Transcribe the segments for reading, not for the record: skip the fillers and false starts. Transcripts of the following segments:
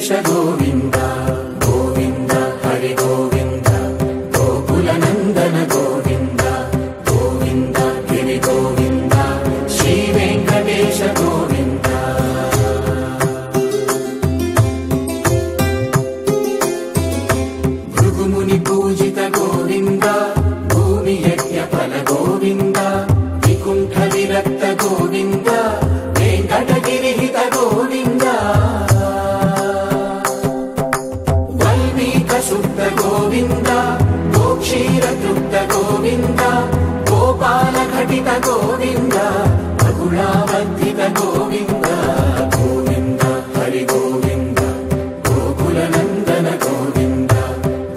ವೆಂಕಟೇಶ ಗೋವಿಂದ ಗೋವಿಂದ ಹರಿ ಗೋವಿಂದ ಗೋಕುಲ ನಂದನ ಗೋವಿಂದ ಗೋವಿಂದ ಗಿರಿ ಗೋವಿಂದ ಶ್ರೀ ವೆಂಕಟೇಶ ಗೋವಿಂದ. ಭೃಗುಮುನಿ ಪೂಜಿತ ಗೋವಿಂದ ಭೂಮಿ ಯಜ್ಞ ಫಲ ಗೋವಿಂದ ವಿಕುಂಠ ವಿರಕ್ತ ಗೋವಿಂದ ವೆಂಕಟಗಿರಿ ಹಿತ ಗೋವಿಂದ ವಲ್ಮೀಕ ಶುದ್ಧ ಗೋವಿಂದ ಗೋಕ್ಷೀರ ತೃಪ್ತ ಗೋವಿಂದ ಗೋಪಾಲ ಘಟಿತ ಗೋವಿಂದ ಅಗುಣಾವರ್ಧಿತ ಗೋವಿಂದ ಗೋವಿಂದ ಹರಿ ಗೋವಿಂದ ಗೋಕುಲ ನಂದನ ಗೋವಿಂದ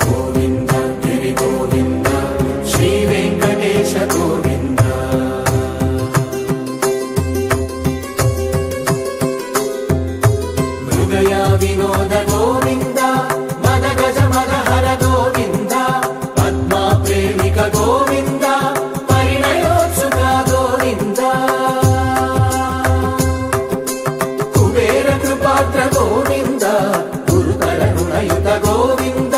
ಗೋವಿಂದ ಗಿರಿ ಗೋವಿಂದ ಶ್ರೀ ವೆಂಕಟೇಶ ಗೋವಿಂದ. ಮೃಗಯ ವಿನೋದ ಗೋವಿಂದ ಮದ ಗಜ ಮದ ಹರ ಗೋವಿಂದ ಪದ್ಮ ಪ್ರೇಮಿಕ ಗೋವಿಂದ ಪರಿಣಯೋತ್ಸುಕ ಗೋವಿಂದ ಕುಬೇರ ಕೃಪಾತ್ರ ಗೋವಿಂದ ಗುರುತರ ಋಣಯುತ ಗೋವಿಂದ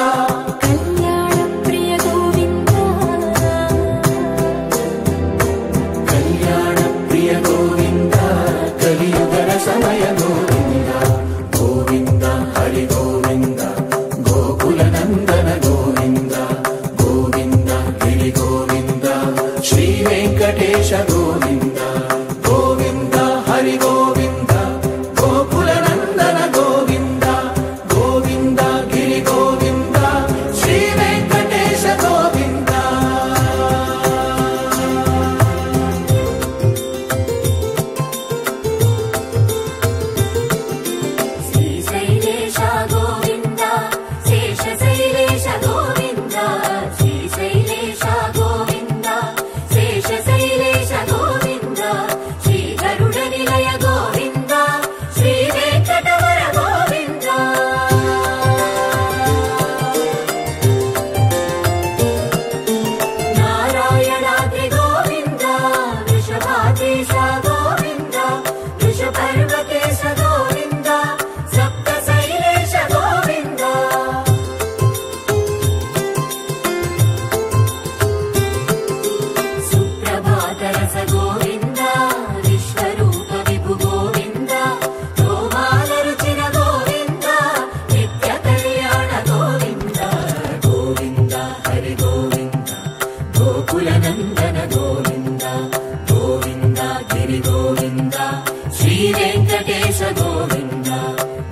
ಕಲ್ಯಾಣ ಪ್ರಿಯ ಗೋವಿಂದ ಕಲ್ಯಾಣ ಪ್ರಿಯ ಗೋವಿಂದ ಕಲಿಯುಗರ ಸಮಯ ಗೋವಿಂದ ಗೋವಿಂದ ಹರಿ ಗೋವಿಂದ ಗೋಕುಲ ನಂದನ ಗೋವಿಂದ ಗೋವಿಂದ ಗಿರಿ ಗೋವಿಂದ ಶ್ರೀ ವೆಂಕಟೇಶ ಗೋವಿಂದ ಗೋವಿಂದ ಹರಿ ಗೋವಿಂದ ಗೋಕುಲ ನಂದನ ಗೋವಿಂದ ಗೋವಿಂದ ಗಿರಿ ಗೋವಿಂದ ಶ್ರೀ ವೆಂಕಟೇಶ ಗೋವಿಂದ. ಶ್ರೀಶೈಲೇಶ ಗೋವಿಂದ ಶೇಷಶೈಲೇಶ ಗೋವಿಂದ ಶ್ರೀಶೈಲೇಶ ಗೋವಿಂದ ಶೇಷಶೈಲೇಶ ಗೋವಿಂದ ಶ್ರೀ ಗರುಡ ನಿಲಯ ಗೋವಿಂದ ಶ್ರೀ ವೆಂಕಟವರ ಗೋವಿಂದ ನಾರಾಯಣಾದ್ರಿ ಗೋವಿಂದ ವೃಷಭಾದೇಶ ಗೋವಿಂದ ವೃಷಪರ್ವತೇಶ ಗೋವಿಂದ ಸಪ್ತಶೈಲೇಶ ಗೋವಿಂದ ಸುಪ್ರಭಾತರಸ ಗೋವಿಂದ ವಿಶ್ವರೂಪ ವಿಭು ಗೋವಿಂದ ಗೋಮಾಲ ರುಚಿರ ಗೋವಿಂದ ನಿತ್ಯ ಕಲ್ಯಾಣ ಗೋವಿಂದ ಗೋವಿಂದ ಹರಿ ಗೋವಿಂದ ಗೋಕುಲ ನಂದನ ಗೋವಿಂದ ಗೋವಿಂದ ಗಿರಿ ಗೋವಿಂದ ಶ್ರೀ ವೆಂಕಟೇಶ ಗೋವಿಂದ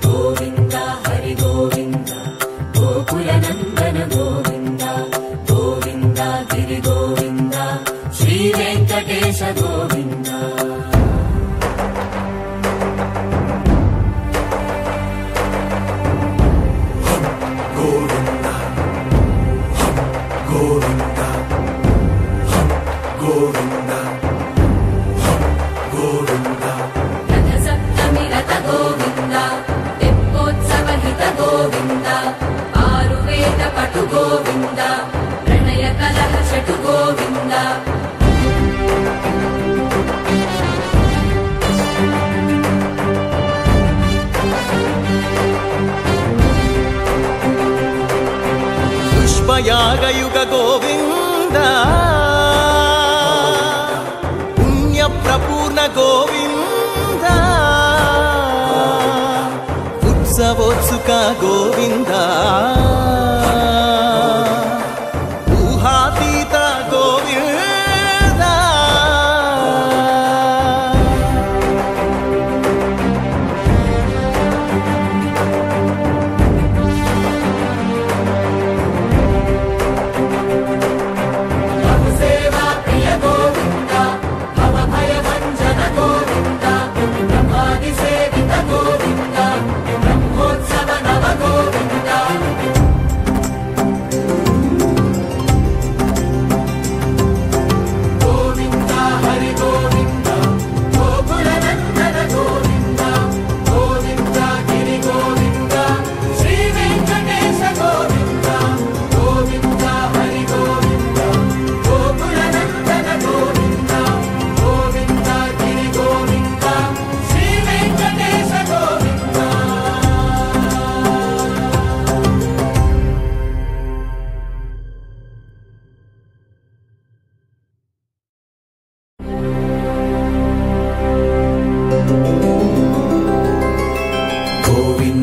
ಗೋವಿಂದ ಹರಿ ಗೋವಿಂದ ಗೋಕುಲ ನಂದನ ಗೋವಿಂದ ಗೋವಿಂದ ಗಿರಿ ಗೋವಿಂದ ಶ್ರೀ ವೆಂಕಟೇಶ ಗೋವಿಂದ. ಗೋವಿಂದ ಗೋವಿಂದ ಗೋವಿಂದ ಗೋವಿಂದ ರಥ ಸಪ್ತಮಿ ರಥ ಗೋವಿಂದ ತೆಪ್ಪೋತ್ಸವ ಹಿತ ಗೋವಿಂದ ಆರು ವೇದ ಪಟು ಗೋವಿಂದ ಪ್ರಣಯ ಕಲಹ ಶಟು ಗೋವಿಂದ पुष्पयागयुग गोविंद पुण्य प्रपूर्ण गोविंद उत्सवोत्सुक गोविंद ऊहातीत गोविंद ಸೇವಾ ಪ್ರಿಯ ಗೋವಿಂದ ಭವ ಭಯ ಭಂಜನ ಗೋವಿಂದ ಬ್ರಹ್ಮಾದಿ ಸೇವಿತ ಗೋವಿಂದ ಬ್ರಹ್ಮೋತ್ಸವ ನವ ಗೋವಿಂದ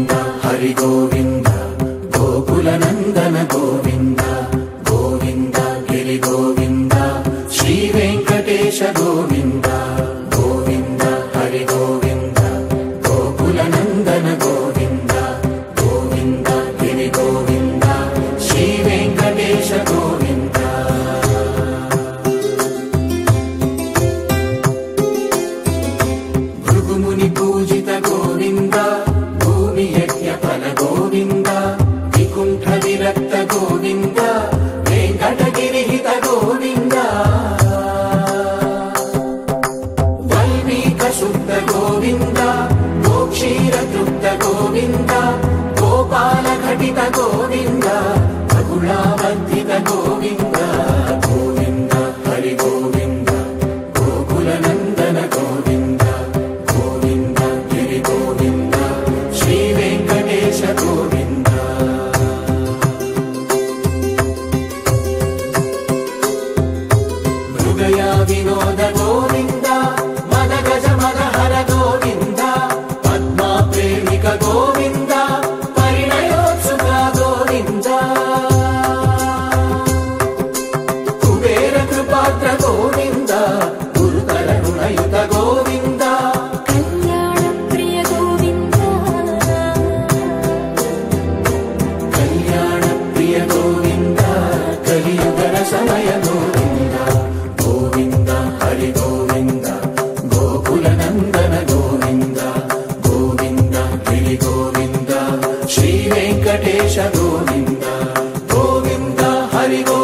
ಗೋವಿಂದ ಹರಿ ಗೋವಿಂದ ಗೋಕುಲ ನಂದನ ಗೋವಿಂದ ಗೋವಿಂದ ಗಿರಿ ಗೋವಿಂದ ಶ್ರೀ ವೆಂಕಟೇಶ ಗೋವಿಂದ ಗೋವಿಂದ ಹರಿ ಗೋವಿಂದ ಗೋಕುಲ ನಂದನ ಗೋವಿಂದ ಗೋವಿಂದ ಗಿರಿ ಗೋವಿಂದ ಶ್ರೀ ವೆಂಕಟೇಶ ಗೋವಿಂದ ಭೃಗುಮುನಿ ಪೂಜಿತ ಗೋವಿಂದ ಭೂಮಿ ಯಜ್ಞ ಫಲ ಗೋವಿಂದ ವಿಕುಂಠ ವಿರಕ್ತ ಗೋವಿಂದ ವೆಂಕಟಗಿರಿ ಹಿತ ಗೋವಿಂದ ವೈದಿಕ ಶುದ್ಧ ಗೋವಿಂದ ಗೋಕ್ಷೀರ ತೃಪ್ತ ಗೋವಿಂದ ಗೋಪಾಲ ಘಟಿತ ಗೋವಿಂದ ಖಗುಳಾವರ್ಧಿತ ಗೋವಿಂದ ಗೋವಿಂದ ಹರಿ ಗೋವಿಂದ ಗೋಕುಲ ನಂದನ ಗೋವಿಂದ ಗೋವಿಂದ ಗಿರಿ ಗೋವಿಂದ ಶ್ರೀ ವೆಂಕಟೇಶ ಗೋವಿಂದ ಮೃಗಯ ವಿನೋದ ಗೋವಿಂದ ಮದ ಗಜ ಮದ ಹರ ಗೋವಿಂದ ಪದ್ಮ ಪ್ರೇಮಿಕ ಗೋವಿಂದ ಪರಿಣಯೋತ್ಸುಕ ಗೋವಿಂದ ಕುಬೇರ ಕೃಪಾತ್ರ ಗೋವಿಂದ ಗುರುತರ ಋಣಯುತ ಗೋವಿಂದ ಕಲ್ಯಾಣ ಪ್ರಿಯ ಗೋವಿಂದ ಕಲ್ಯಾಣ ಪ್ರಿಯ ಗೋವಿಂದ ಕಲಿಯುಗರ ಸಮಯ ಗೋವಿಂದ ಗೋವಿಂದ ಹರಿ ಗೋವಿಂದ ಗೋಕುಲ ನಂದನ ಗೋವಿಂದ ಗೋವಿಂದ ಗಿರಿ ಗೋವಿಂದ ಶ್ರೀ ವೆಂಕಟೇಶ ಗೋವಿಂದ ಗೋವಿಂದ ಹರಿ ಗೋವಿಂದ